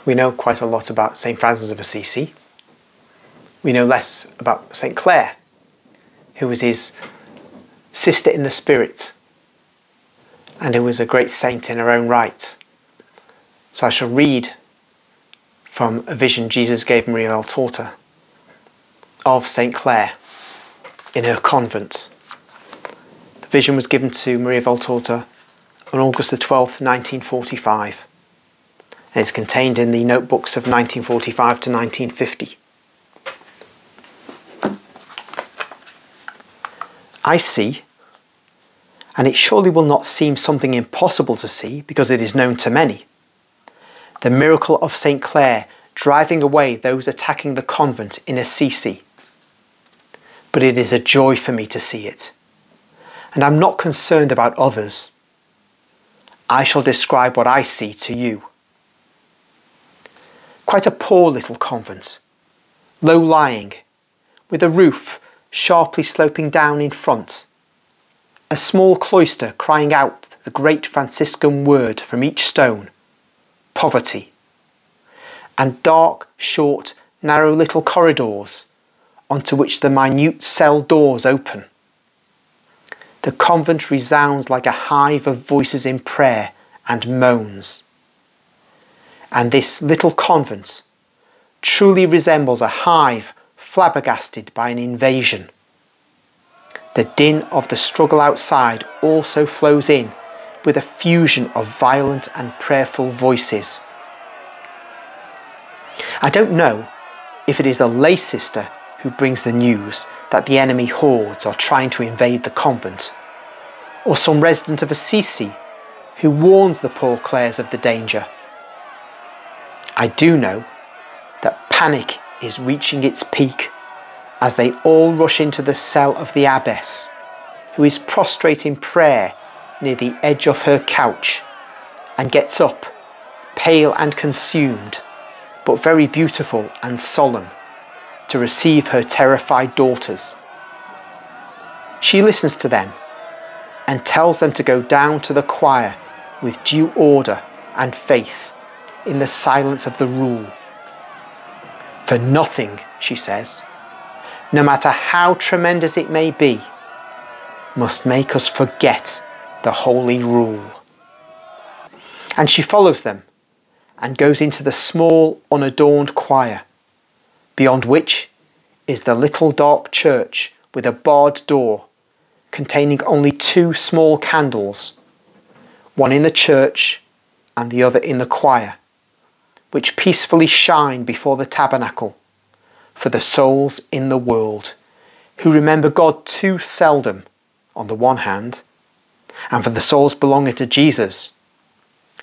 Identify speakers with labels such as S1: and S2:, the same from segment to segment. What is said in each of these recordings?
S1: We know quite a lot about St. Francis of Assisi. We know less about St. Clare, who was his sister in the spirit and who was a great saint in her own right. So I shall read from a vision Jesus gave Maria Valtorta of St. Clare in her convent. The vision was given to Maria Valtorta on August the 12th, 1945. And it's contained in the notebooks of 1945 to 1950. I see, and it surely will not seem something impossible to see because it is known to many, the miracle of St. Clare driving away those attacking the convent in Assisi. But it is a joy for me to see it, and I'm not concerned about others. I shall describe what I see to you. Quite a poor little convent, low-lying, with a roof sharply sloping down in front, a small cloister crying out the great Franciscan word from each stone, poverty, and dark, short, narrow little corridors onto which the minute cell doors open. The convent resounds like a hive of voices in prayer and moans. And this little convent truly resembles a hive flabbergasted by an invasion. The din of the struggle outside also flows in with a fusion of violent and prayerful voices. I don't know if it is a lay sister who brings the news that the enemy hordes are trying to invade the convent, or some resident of Assisi who warns the poor Clares of the danger. I do know that panic is reaching its peak as they all rush into the cell of the abbess, who is prostrate in prayer near the edge of her couch, and gets up, pale and consumed, but very beautiful and solemn, to receive her terrified daughters. She listens to them and tells them to go down to the choir with due order and faith in the silence of the rule. For nothing, she says, no matter how tremendous it may be, must make us forget the holy rule. And she follows them and goes into the small, unadorned choir, beyond which is the little dark church with a barred door containing only 2 small candles, one in the church and the other in the choir, which peacefully shine before the tabernacle for the souls in the world who remember God too seldom on the one hand, and for the souls belonging to Jesus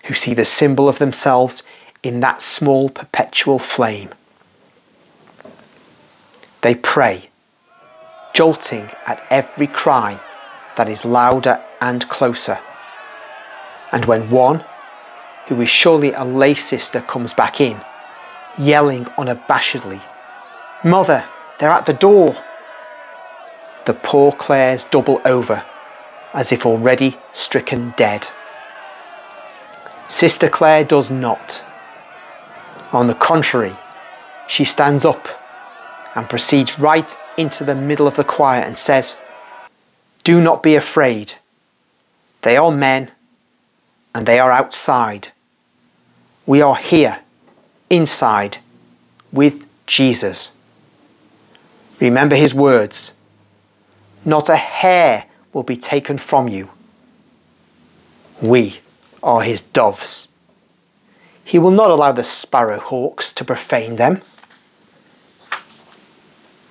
S1: who see the symbol of themselves in that small perpetual flame. They pray, jolting at every cry that is louder and closer. And when one, who is surely a lay sister, comes back in, yelling unabashedly, "Mother, they're at the door!" the poor Clares double over, as if already stricken dead. Sister Clare does not. On the contrary, she stands up and proceeds right into the middle of the choir and says, "Do not be afraid. They are men and they are outside. We are here, inside, with Jesus. Remember his words. Not a hair will be taken from you. We are his doves. He will not allow the sparrowhawks to profane them."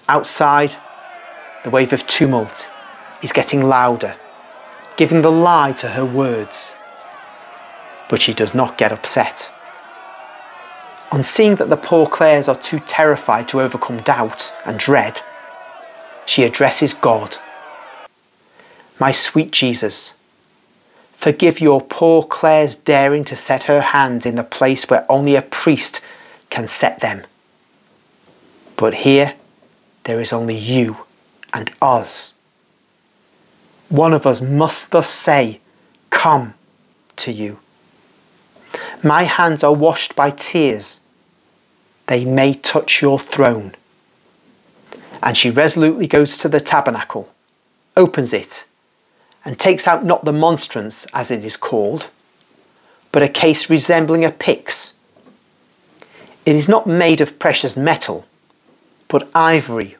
S1: Outside, the wave of tumult is getting louder, giving the lie to her words. But she does not get upset. On seeing that the poor Clares are too terrified to overcome doubt and dread, she addresses God. "My sweet Jesus, forgive your poor Clare's daring to set her hands in the place where only a priest can set them. But here there is only you and us. One of us must thus say, 'Come,' to you. My hands are washed by tears. They may touch your throne. And she resolutely goes to the tabernacle, opens it, and takes out not the monstrance, as it is called, but a case resembling a pyx. It is not made of precious metal, but ivory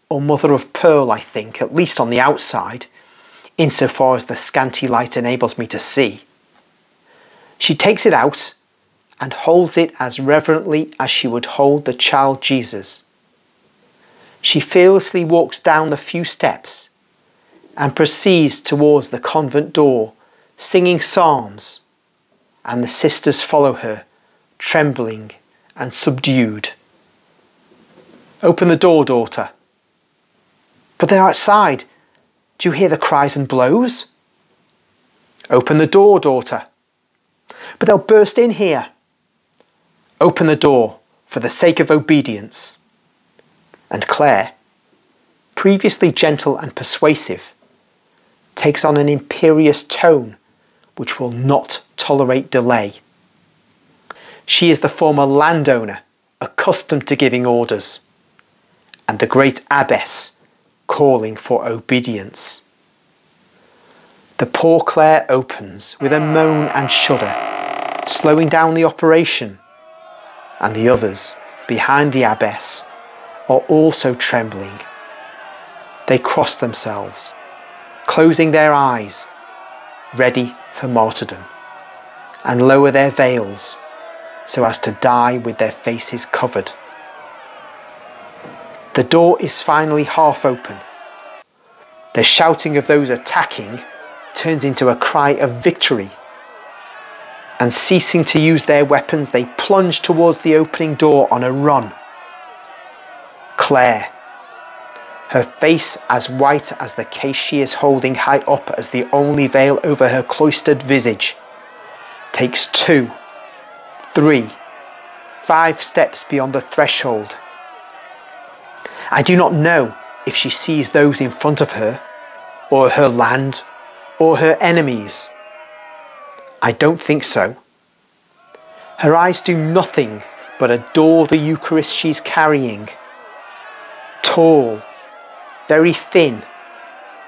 S1: or mother of pearl, I think, at least on the outside, insofar as the scanty light enables me to see. She takes it out and holds it as reverently as she would hold the child Jesus. She fearlessly walks down the few steps and proceeds towards the convent door, singing psalms, and the sisters follow her, trembling and subdued. "Open the door, daughter." "But they're outside. Do you hear the cries and blows?" "Open the door, daughter." "But they'll burst in here." "Open the door for the sake of obedience." And Clare, previously gentle and persuasive, takes on an imperious tone which will not tolerate delay. She is the former landowner, accustomed to giving orders, and the great abbess calling for obedience. The poor Clare opens with a moan and shudder, slowing down the operation, and the others behind the abbess are also trembling. They cross themselves, closing their eyes, ready for martyrdom, and lower their veils so as to die with their faces covered. The door is finally half open. The shouting of those attacking turns into a cry of victory, and ceasing to use their weapons, they plunge towards the opening door on a run. Clare, her face as white as the case she is holding high up as the only veil over her cloistered visage, takes 2, 3, 5 steps beyond the threshold. I do not know if she sees those in front of her, or her land, or her enemies. I don't think so. Her eyes do nothing but adore the Eucharist she's carrying. Tall, very thin,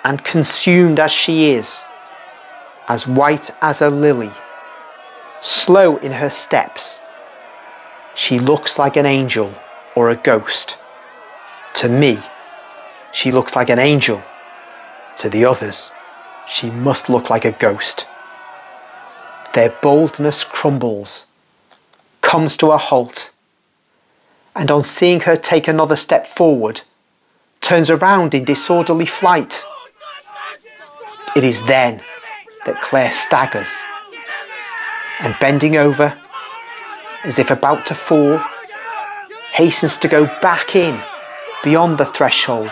S1: and consumed as she is, as white as a lily, slow in her steps, she looks like an angel or a ghost. To me, she looks like an angel. To the others, she must look like a ghost. Their boldness crumbles, comes to a halt, and on seeing her take another step forward, turns around in disorderly flight. It is then that Clare staggers, and bending over, as if about to fall, hastens to go back in beyond the threshold.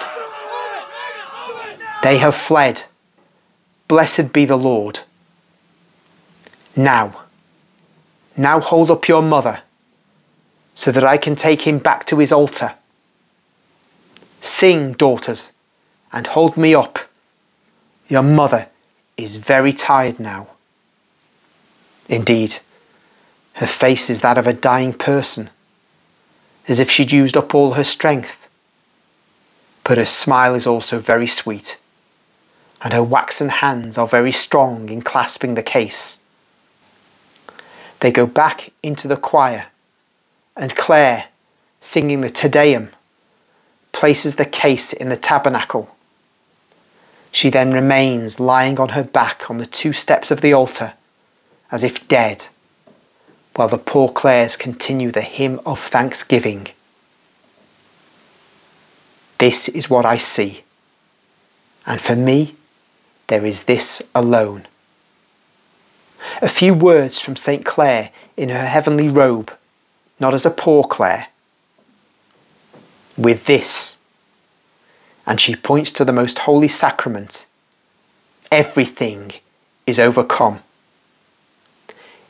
S1: They have fled. Blessed be the Lord. Now hold up your mother, so that I can take him back to his altar. Sing, daughters, and hold me up. Your mother is very tired now. Indeed, her face is that of a dying person, as if she'd used up all her strength. But her smile is also very sweet, and her waxen hands are very strong in clasping the case. They go back into the choir, and Clare, singing the Te Deum, places the case in the tabernacle. She then remains lying on her back on the 2 steps of the altar, as if dead, while the poor Clares continue the hymn of thanksgiving. This is what I see, and for me, there is this alone. A few words from St. Clare in her heavenly robe, not as a poor Clare. With this, and she points to the most holy sacrament, everything is overcome.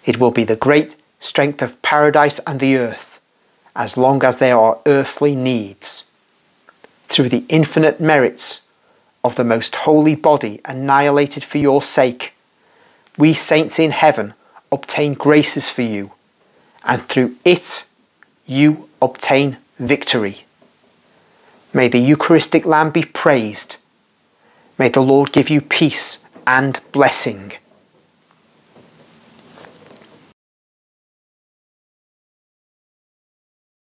S1: It will be the great strength of paradise and the earth, as long as there are earthly needs. Through the infinite merits of the most holy body annihilated for your sake, we saints in heaven obtain graces for you and through it you obtain victory. May the Eucharistic Lamb be praised. May the Lord give you peace and blessing.